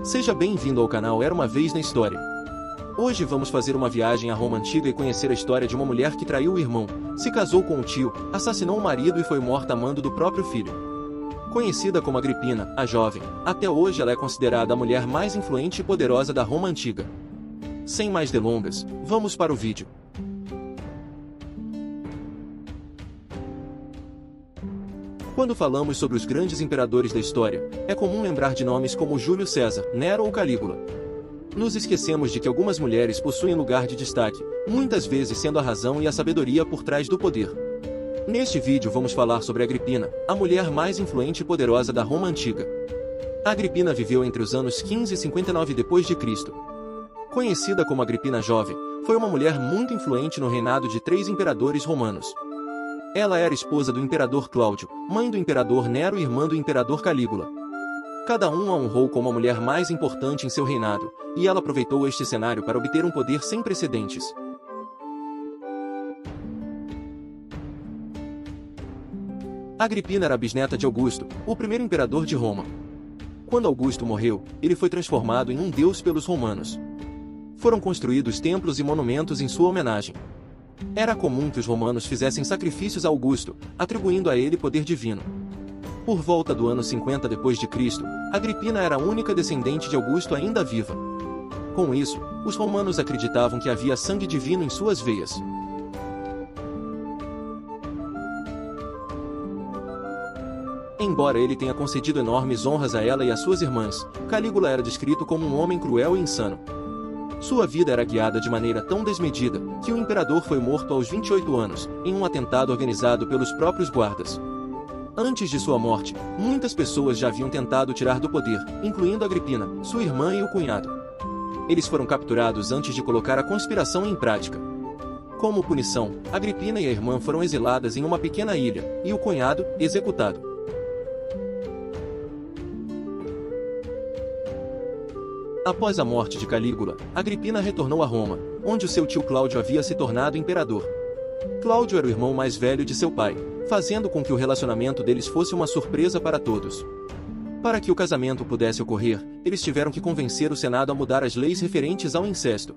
Seja bem-vindo ao canal Era Uma Vez na História. Hoje vamos fazer uma viagem à Roma Antiga e conhecer a história de uma mulher que traiu o irmão, se casou com o tio, assassinou o marido e foi morta a mando do próprio filho. Conhecida como Agripina, a Jovem, até hoje ela é considerada a mulher mais influente e poderosa da Roma Antiga. Sem mais delongas, vamos para o vídeo. Quando falamos sobre os grandes imperadores da história, é comum lembrar de nomes como Júlio César, Nero ou Calígula. Nos esquecemos de que algumas mulheres possuem lugar de destaque, muitas vezes sendo a razão e a sabedoria por trás do poder. Neste vídeo vamos falar sobre Agripina, a mulher mais influente e poderosa da Roma Antiga. Agripina viveu entre os anos 15 e 59 d.C. Conhecida como Agripina Jovem, foi uma mulher muito influente no reinado de 3 imperadores romanos. Ela era esposa do imperador Cláudio, mãe do imperador Nero e irmã do imperador Calígula. Cada um a honrou como a mulher mais importante em seu reinado, e ela aproveitou este cenário para obter um poder sem precedentes. Agripina era bisneta de Augusto, o primeiro imperador de Roma. Quando Augusto morreu, ele foi transformado em um deus pelos romanos. Foram construídos templos e monumentos em sua homenagem. Era comum que os romanos fizessem sacrifícios a Augusto, atribuindo a ele poder divino. Por volta do ano 50 d.C., Agripina era a única descendente de Augusto ainda viva. Com isso, os romanos acreditavam que havia sangue divino em suas veias. Embora ele tenha concedido enormes honras a ela e a suas irmãs, Calígula era descrito como um homem cruel e insano. Sua vida era guiada de maneira tão desmedida, que o imperador foi morto aos 28 anos, em um atentado organizado pelos próprios guardas. Antes de sua morte, muitas pessoas já haviam tentado tirar do poder, incluindo Agripina, sua irmã e o cunhado. Eles foram capturados antes de colocar a conspiração em prática. Como punição, Agripina e a irmã foram exiladas em uma pequena ilha, e o cunhado, executado. Após a morte de Calígula, Agripina retornou a Roma, onde o seu tio Cláudio havia se tornado imperador. Cláudio era o irmão mais velho de seu pai, fazendo com que o relacionamento deles fosse uma surpresa para todos. Para que o casamento pudesse ocorrer, eles tiveram que convencer o Senado a mudar as leis referentes ao incesto.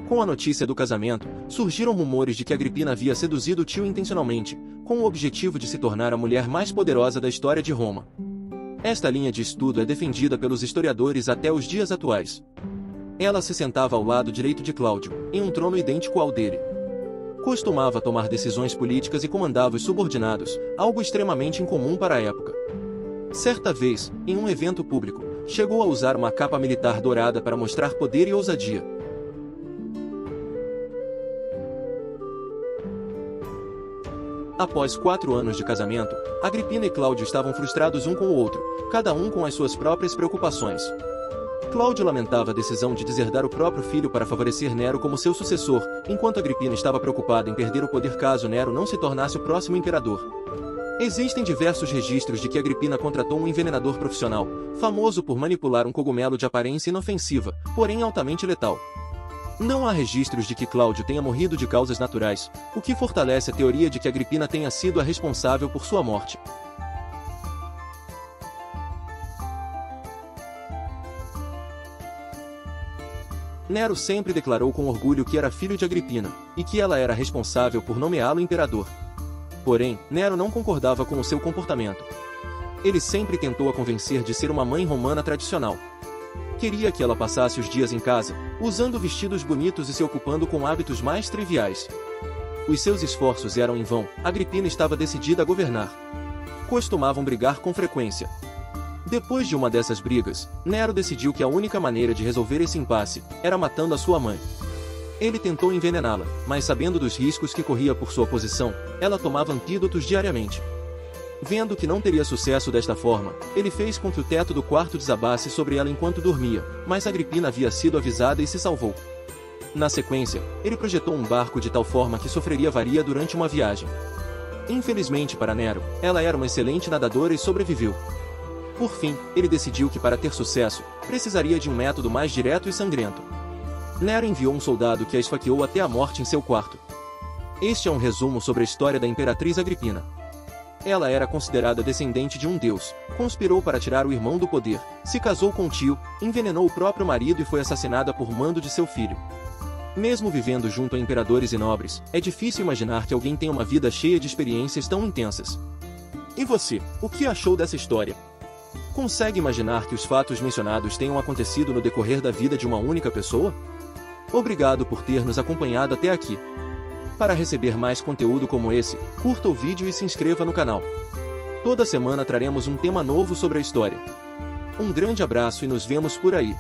Com a notícia do casamento, surgiram rumores de que Agripina havia seduzido o tio intencionalmente, com o objetivo de se tornar a mulher mais poderosa da história de Roma. Esta linha de estudo é defendida pelos historiadores até os dias atuais. Ela se sentava ao lado direito de Cláudio, em um trono idêntico ao dele. Costumava tomar decisões políticas e comandava os subordinados, algo extremamente incomum para a época. Certa vez, em um evento público, chegou a usar uma capa militar dourada para mostrar poder e ousadia. Após 4 anos de casamento, Agripina e Cláudio estavam frustrados um com o outro, cada um com as suas próprias preocupações. Cláudio lamentava a decisão de deserdar o próprio filho para favorecer Nero como seu sucessor, enquanto Agripina estava preocupada em perder o poder caso Nero não se tornasse o próximo imperador. Existem diversos registros de que Agripina contratou um envenenador profissional, famoso por manipular um cogumelo de aparência inofensiva, porém altamente letal. Não há registros de que Cláudio tenha morrido de causas naturais, o que fortalece a teoria de que Agripina tenha sido a responsável por sua morte. Nero sempre declarou com orgulho que era filho de Agripina, e que ela era responsável por nomeá-lo imperador. Porém, Nero não concordava com o seu comportamento. Ele sempre tentou a convencer de ser uma mãe romana tradicional. Queria que ela passasse os dias em casa, usando vestidos bonitos e se ocupando com hábitos mais triviais. Os seus esforços eram em vão, Agripina estava decidida a governar. Costumavam brigar com frequência. Depois de uma dessas brigas, Nero decidiu que a única maneira de resolver esse impasse era matando a sua mãe. Ele tentou envenená-la, mas sabendo dos riscos que corria por sua posição, ela tomava antídotos diariamente. Vendo que não teria sucesso desta forma, ele fez com que o teto do quarto desabasse sobre ela enquanto dormia, mas Agripina havia sido avisada e se salvou. Na sequência, ele projetou um barco de tal forma que sofreria avaria durante uma viagem. Infelizmente para Nero, ela era uma excelente nadadora e sobreviveu. Por fim, ele decidiu que para ter sucesso, precisaria de um método mais direto e sangrento. Nero enviou um soldado que a esfaqueou até a morte em seu quarto. Este é um resumo sobre a história da imperatriz Agripina. Ela era considerada descendente de um deus, conspirou para tirar o irmão do poder, se casou com o tio, envenenou o próprio marido e foi assassinada por mando de seu filho. Mesmo vivendo junto a imperadores e nobres, é difícil imaginar que alguém tenha uma vida cheia de experiências tão intensas. E você, o que achou dessa história? Consegue imaginar que os fatos mencionados tenham acontecido no decorrer da vida de uma única pessoa? Obrigado por ter nos acompanhado até aqui. Para receber mais conteúdo como esse, curta o vídeo e se inscreva no canal. Toda semana traremos um tema novo sobre a história. Um grande abraço e nos vemos por aí.